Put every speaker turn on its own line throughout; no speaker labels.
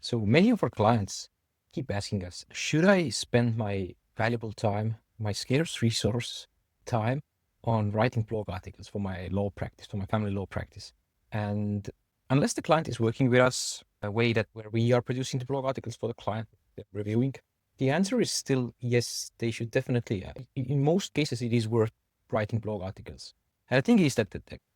So many of our clients keep asking us, should I spend my valuable time, my scarce resource time on writing blog articles for my law practice, for my family law practice? And unless the client is working with us a way that where we are producing the blog articles for the client, they're reviewing, the answer is still yes, they should definitely. In most cases, it is worth writing blog articles. And the thing is that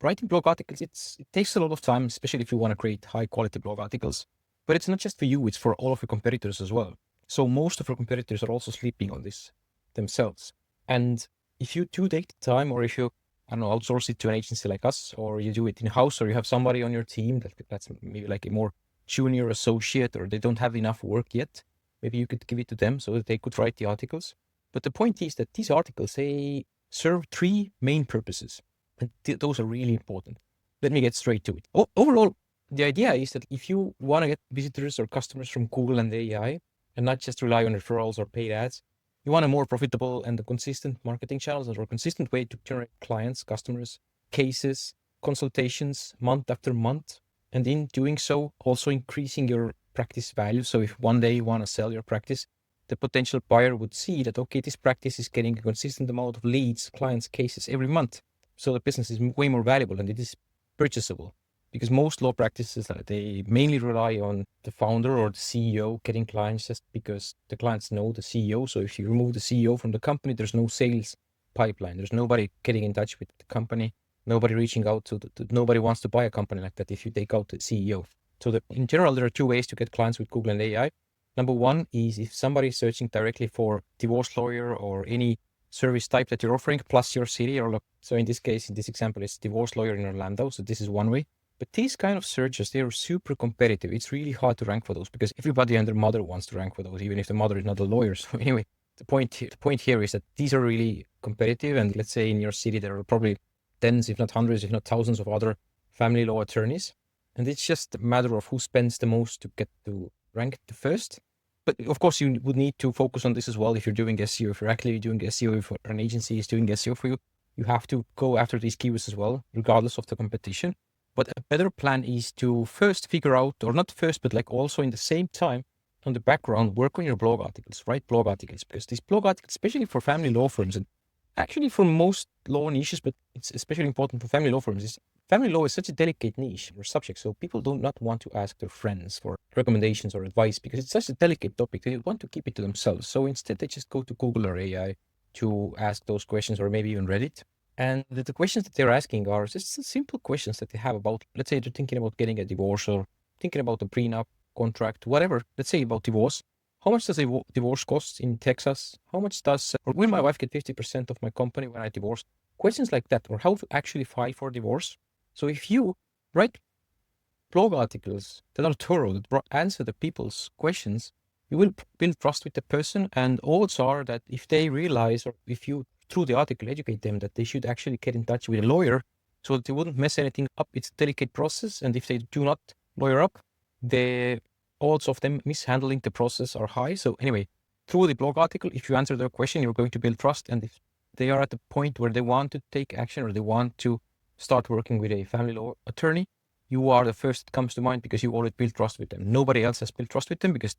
writing blog articles, it takes a lot of time, especially if you want to create high quality blog articles. But it's not just for you, it's for all of your competitors as well. So most of our competitors are also sleeping on this themselves. And if you do take the time, or if you, I don't know, outsource it to an agency like us, or you do it in-house, or you have somebody on your team that's maybe like a more junior associate, or they don't have enough work yet, maybe you could give it to them so that they could write the articles. But the point is that these articles, they serve three main purposes. And those are really important. Let me get straight to it. Overall, the idea is that if you want to get visitors or customers from Google and the AI, and not just rely on referrals or paid ads, you want a more profitable and a consistent marketing channels or a consistent way to generate clients, customers, cases, consultations month after month. And in doing so, also increasing your practice value. So if one day you want to sell your practice, the potential buyer would see that, okay, this practice is getting a consistent amount of leads, clients, cases every month. So the business is way more valuable and it is purchasable. Because most law practices, they mainly rely on the founder or the CEO getting clients just because the clients know the CEO. So if you remove the CEO from the company, there's no sales pipeline. There's nobody getting in touch with the company, nobody reaching out to nobody wants to buy a company like that if you take out the CEO. So in general, there are two ways to get clients with Google and AI. Number one is if somebody is searching directly for divorce lawyer or any service type that you're offering, plus your city, or so in this case, in this example, it's divorce lawyer in Orlando. So this is one way. But these kind of searches, they are super competitive. It's really hard to rank for those because everybody and their mother wants to rank for those, even if the mother is not a lawyer. So anyway, the point here is that these are really competitive. And let's say in your city, there are probably tens, if not hundreds, if not thousands of other family law attorneys. And it's just a matter of who spends the most to get to rank the first. But of course, you would need to focus on this as well. If you're doing SEO, if you're actually doing SEO, if an agency is doing SEO for you, you have to go after these keywords as well, regardless of the competition. But a better plan is to first figure out, or not first, but like also in the same time on the background, work on your blog articles, write blog articles, because these blog articles, especially for family law firms, and actually for most law niches, but it's especially important for family law firms, is family law is such a delicate niche or subject. So people do not want to ask their friends for recommendations or advice because it's such a delicate topic. They want to keep it to themselves. So instead, they just go to Google or AI to ask those questions, or maybe even Reddit. And the questions that they're asking are just simple questions that they have about, let's say they're thinking about getting a divorce or thinking about a prenup, contract, whatever. Let's say about divorce. How much does a divorce cost in Texas? How much does, or will my wife get 50% of my company when I divorce? Questions like that, or how to actually file for divorce. So if you write blog articles that are thorough, that answer the people's questions, you will build trust with the person. And odds are that if they realize, or if you through the article educate them that they should actually get in touch with a lawyer so that they wouldn't mess anything up. It's a delicate process. And if they do not lawyer up, the odds of them mishandling the process are high. So anyway, through the blog article, if you answer their question, you're going to build trust. And if they are at the point where they want to take action or they want to start working with a family law attorney, you are the first that comes to mind because you already built trust with them. Nobody else has built trust with them because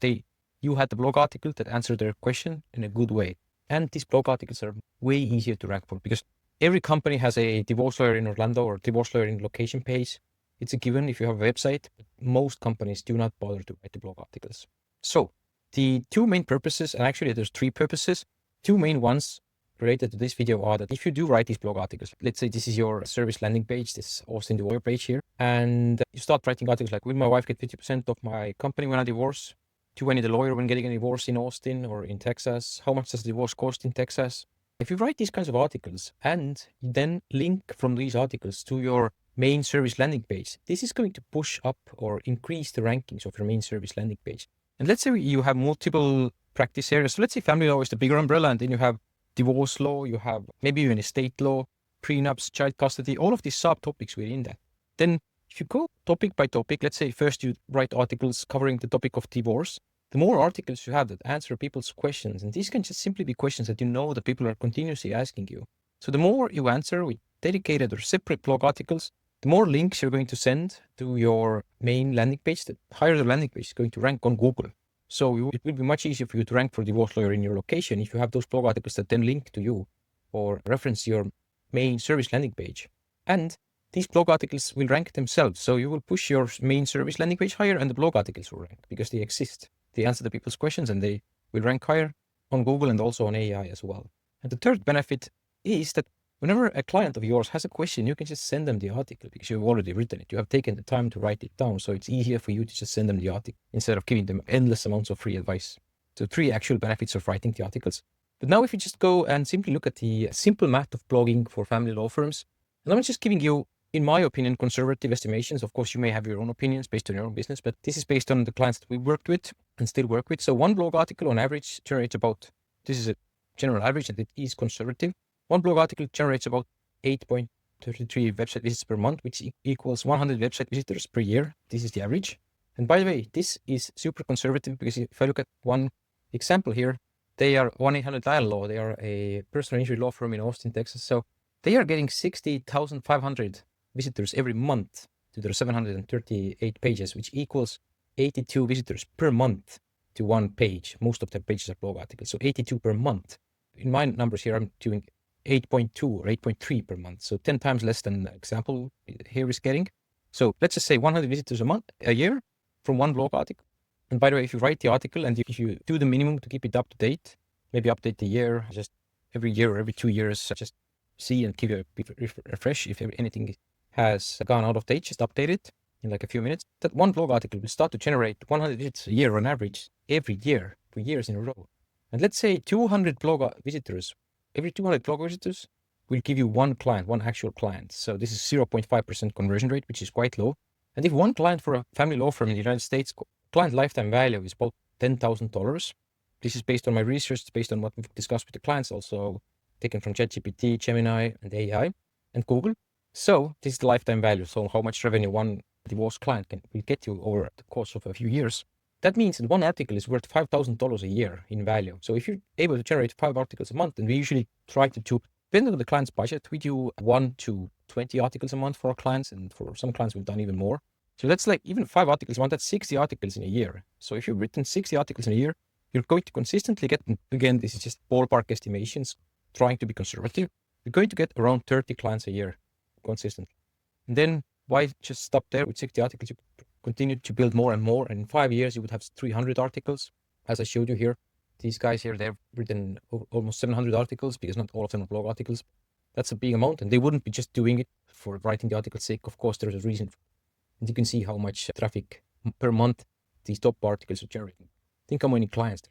you had the blog article that answered their question in a good way. And these blog articles are way easier to rank for because every company has a divorce lawyer in Orlando or divorce lawyer in location page. It's a given if you have a website. But most companies do not bother to write the blog articles. So the two main purposes, and actually there's three purposes, two main ones related to this video are that if you do write these blog articles, let's say this is your service landing page, this Austin the lawyer page here, and you start writing articles like, will my wife get 50% of my company when I divorce? Do I need a lawyer when getting a divorce in Austin or in Texas? How much does divorce cost in Texas? If you write these kinds of articles and you then link from these articles to your main service landing page, this is going to push up or increase the rankings of your main service landing page. And let's say you have multiple practice areas. So let's say family law is the bigger umbrella, and then you have divorce law, you have maybe even estate law, prenups, child custody, all of these subtopics within that. Then if you go topic by topic, let's say first you write articles covering the topic of divorce, the more articles you have that answer people's questions, and these can just simply be questions that you know that people are continuously asking you. So the more you answer with dedicated or separate blog articles, the more links you're going to send to your main landing page, the higher the landing page is going to rank on Google. So it will be much easier for you to rank for divorce lawyer in your location if you have those blog articles that then link to you or reference your main service landing page. And these blog articles will rank themselves. So you will push your main service landing page higher and the blog articles will rank because they exist. They answer the people's questions and they will rank higher on Google and also on AI as well. And the third benefit is that whenever a client of yours has a question, you can just send them the article because you've already written it. You have taken the time to write it down. So it's easier for you to just send them the article instead of giving them endless amounts of free advice. So 3 actual benefits of writing the articles. But now if you just go and simply look at the simple math of blogging for family law firms, and I'm just giving you, in my opinion, conservative estimations. Of course, you may have your own opinions based on your own business, but this is based on the clients that we worked with and still work with. So one blog article on average generates about, this is a general average and it is conservative. One blog article generates about 8.33 website visits per month, which equals 100 website visitors per year. This is the average. And by the way, this is super conservative because if I look at one example here, they are 1-800-DIAL Law. They are a personal injury law firm in Austin, Texas. So they are getting 60,500 visitors every month to their 738 pages, which equals 82 visitors per month to one page. Most of their pages are blog articles, so 82 per month. In my numbers here, I'm doing 8.2 or 8.3 per month, so 10 times less than the example here is getting. So let's just say 100 visitors a year from one blog article. And by the way, if you write the article and if you do the minimum to keep it up to date, maybe update the year, just every year or every 2 years, just see and give you a refresh. If anything has gone out of date, just update it in like a few minutes. That one blog article will start to generate 100 visits a year on average, every year, for years in a row. And let's say 200 blog visitors, every 200 blog visitors will give you one client, one actual client. So this is 0.5% conversion rate, which is quite low. And if one client for a family law firm in the United States, client lifetime value is about $10,000. This is based on my research, it's based on what we've discussed with the clients, also taken from ChatGPT, Gemini, and AI, and Google. So this is the lifetime value. So how much revenue one divorce client will get you over the course of a few years. That means that one article is worth $5,000 a year in value. So if you're able to generate 5 articles a month, and we usually try to depending on the client's budget, we do 1 to 20 articles a month for our clients, and for some clients we've done even more. So that's like even 5 articles a month, that's 60 articles in a year. So if you've written 60 articles in a year, you're going to consistently get, again, this is just ballpark estimations, trying to be conservative. You're going to get around 30 clients a year consistently. And then why just stop there with 60 articles? You continue to build more and more. And in 5 years, you would have 300 articles. As I showed you here, these guys here, they've written almost 700 articles because not all of them are blog articles. That's a big amount. And they wouldn't be just doing it for writing the article's sake. Of course, there's a reason. And you can see how much traffic per month these top articles are generating. Think how many clients.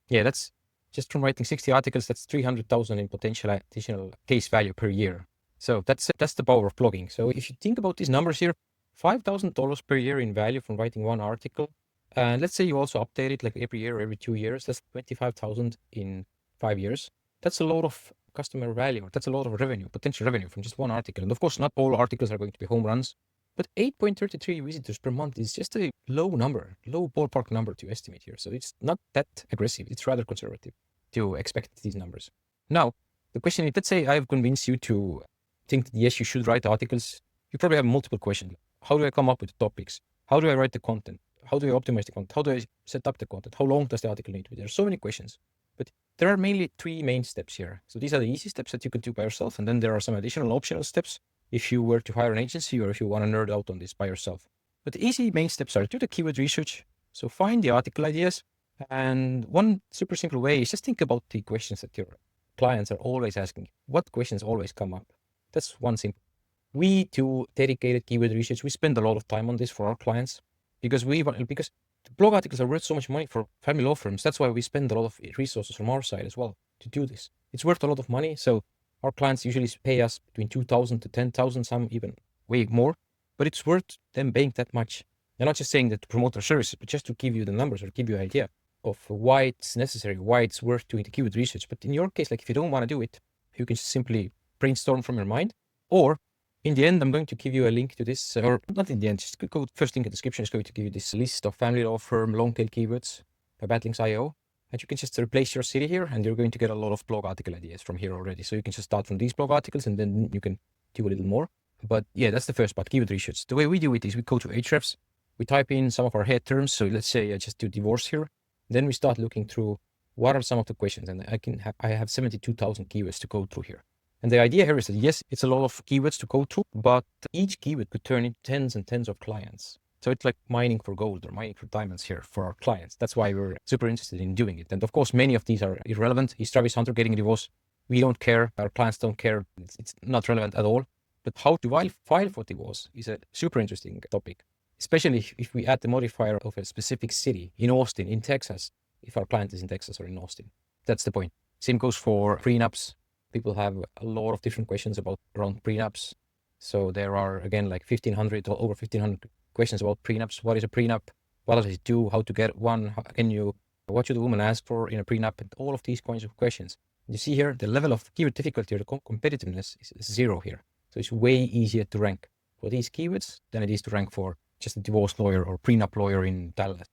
Yeah, that's just from writing 60 articles, that's 300,000 in potential additional case value per year. So that's the power of blogging. So if you think about these numbers here, $5,000 per year in value from writing one article. And let's say you also update it like every year or every 2 years, that's 25,000 in 5 years. That's a lot of customer value. That's a lot of revenue, potential revenue from just one article. And of course, not all articles are going to be home runs, but 8.33 visitors per month is just a low number, low ballpark number to estimate here. So it's not that aggressive. It's rather conservative to expect these numbers. Now, the question is, let's say I've convinced you to think that yes, you should write articles. You probably have multiple questions. How do I come up with the topics? How do I write the content? How do I optimize the content? How do I set up the content? How long does the article need to be? There are so many questions, but there are mainly 3 main steps here. So these are the easy steps that you could do by yourself. And then there are some additional optional steps if you were to hire an agency or if you want to nerd out on this by yourself. But the easy main steps are do the keyword research. So find the article ideas. And one super simple way is just think about the questions that your clients are always asking. What questions always come up? That's one simple. We do dedicated keyword research. We spend a lot of time on this for our clients because the blog articles are worth so much money for family law firms. That's why we spend a lot of resources from our side as well to do this. It's worth a lot of money. So our clients usually pay us between 2,000 to 10,000, some even way more, but it's worth them paying that much. They're not just saying that to promote their services, but just to give you the numbers or give you an idea of why it's necessary, why it's worth doing the keyword research. But in your case, like if you don't want to do it, you can just simply brainstorm from your mind. Or in the end, I'm going to give you a link to this, or not in the end, just go first link in the description is going to give you this list of family law firm long tail keywords by Backlinks.io. And you can just replace your city here and you're going to get a lot of blog article ideas from here already. So you can just start from these blog articles and then you can do a little more. But yeah, that's the first part, keyword research. The way we do it is we go to Ahrefs, we type in some of our head terms. So let's say I just do divorce here. Then we start looking through what are some of the questions, and I have 72,000 keywords to go through here. And the idea here is that yes, it's a lot of keywords to go through, but each keyword could turn into tens and tens of clients. So it's like mining for gold or mining for diamonds here for our clients. That's why we're super interested in doing it. And of course, many of these are irrelevant. Is Travis Hunter getting a divorce? We don't care. Our clients don't care. It's not relevant at all. But how to file for divorce is a super interesting topic, especially if we add the modifier of a specific city in Austin, in Texas, if our client is in Texas or in Austin. That's the point. Same goes for prenups. People have a lot of different questions around prenups. So there are, again, like 1,500 or over 1,500 questions about prenups. What is a prenup? What does it do? How to get one? What should a woman ask for in a prenup? And all of these kinds of questions. You see here, the level of keyword difficulty or the competitiveness is 0 here. So it's way easier to rank for these keywords than it is to rank for just a divorce lawyer or prenup lawyer in Dallas.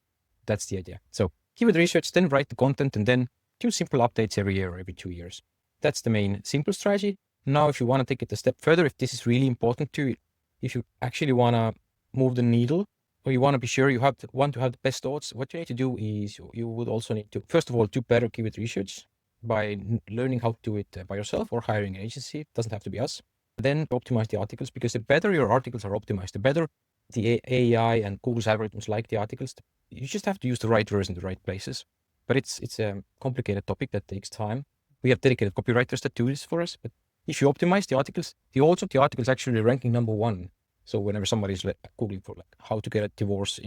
That's the idea. So keyword research, then write the content, and then do simple updates every year or every 2 years. That's the main simple strategy. Now, if you want to take it a step further, if this is really important to you, if you actually want to move the needle, or you want to be sure you want to have the best odds, what you need to do is you would also need to, first of all, do better keyword research by learning how to do it by yourself or hiring an agency. It doesn't have to be us. Then optimize the articles, because the better your articles are optimized, the better the AI and Google's algorithms like the articles. You just have to use the right words in the right places. But it's a complicated topic that takes time. We have dedicated copywriters that do this for us. But if you optimize the articles, the articles actually ranking #1. So whenever somebody's Googling for how to get a divorce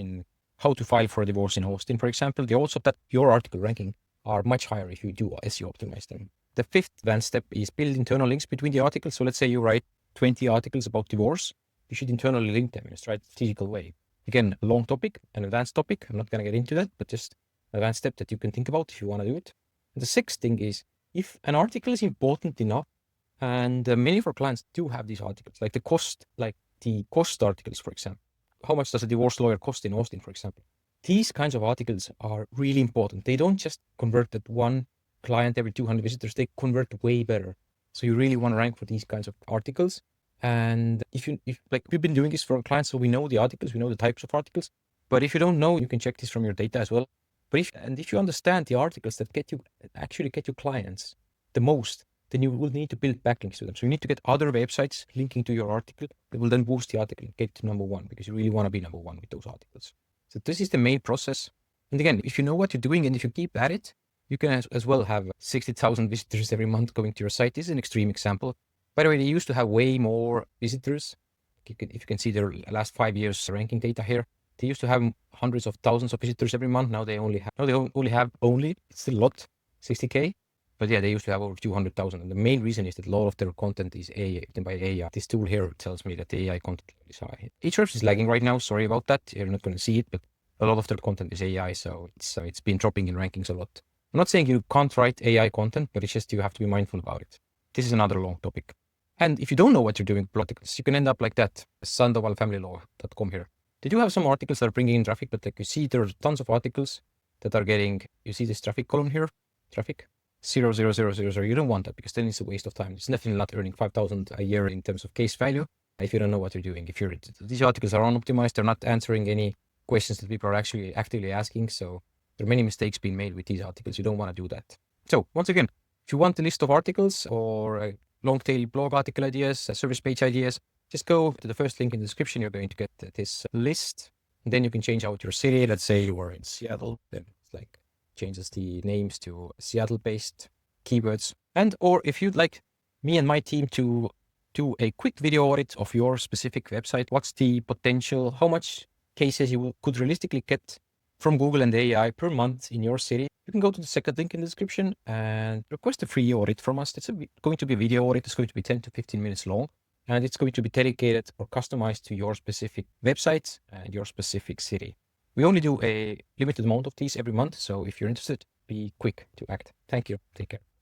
how to file for a divorce in Austin, for example, the odds of that your article ranking are much higher if you do SEO optimize them. The fifth advanced step is build internal links between the articles. So let's say you write 20 articles about divorce. You should internally link them in a strategical way. Again, a long topic, an advanced topic. I'm not going to get into that, but just an advanced step that you can think about if you want to do it. And the sixth thing is, if an article is important enough, and many of our clients do have these articles, like the cost articles, for example. How much does a divorce lawyer cost in Austin, for example? These kinds of articles are really important. They don't just convert that one client every 200 visitors, they convert way better. So you really want to rank for these kinds of articles. And if we've been doing this for our clients, so we know the articles, we know the types of articles. But if you don't know, you can check this from your data as well. But if you understand the articles that get you clients the most, then you will need to build backlinks to them. So you need to get other websites linking to your article that will then boost the article and get to #1, because you really want to be #1 with those articles. So this is the main process. And again, if you know what you're doing and if you keep at it, you can as well have 60,000 visitors every month going to your site. This is an extreme example. By the way, they used to have way more visitors. If you can see their last 5 years ranking data here, they used to have hundreds of thousands of visitors every month. Now they only have, it's still a lot, 60K. But yeah, they used to have over 200,000. And the main reason is that a lot of their content is written by AI. This tool here tells me that the AI content is high. Ahrefs is lagging right now. Sorry about that. You're not going to see it, but a lot of their content is AI. So it's been dropping in rankings a lot. I'm not saying you can't write AI content, but it's just you have to be mindful about it. This is another long topic. And if you don't know what you're doing with articles, you can end up like that, sandovalfamilylaw.com here. They do have some articles that are bringing in traffic, but like you see, there are tons of articles that are you see this traffic column here, traffic, 0, 0, 0, 0, 0. You don't want that, because then it's a waste of time. It's definitely not earning 5,000 a year in terms of case value if you don't know what you're doing. These articles are unoptimized, they're not answering any questions that people are actually actively asking. So there are many mistakes being made with these articles. You don't want to do that. So once again, if you want a list of articles or long tail blog article ideas, service page ideas, just go to the first link in the description. You're going to get this list. And then you can change out your city. Let's say you were in Seattle, then it's changes the names to Seattle-based keywords. Or if you'd like me and my team to do a quick video audit of your specific website, what's the potential, how much cases you could realistically get from Google and AI per month in your city, you can go to the second link in the description and request a free audit from us. It's going to be a video audit. It's going to be 10 to 15 minutes long, and it's going to be dedicated or customized to your specific website and your specific city. We only do a limited amount of these every month, so if you're interested, be quick to act. Thank you. Take care.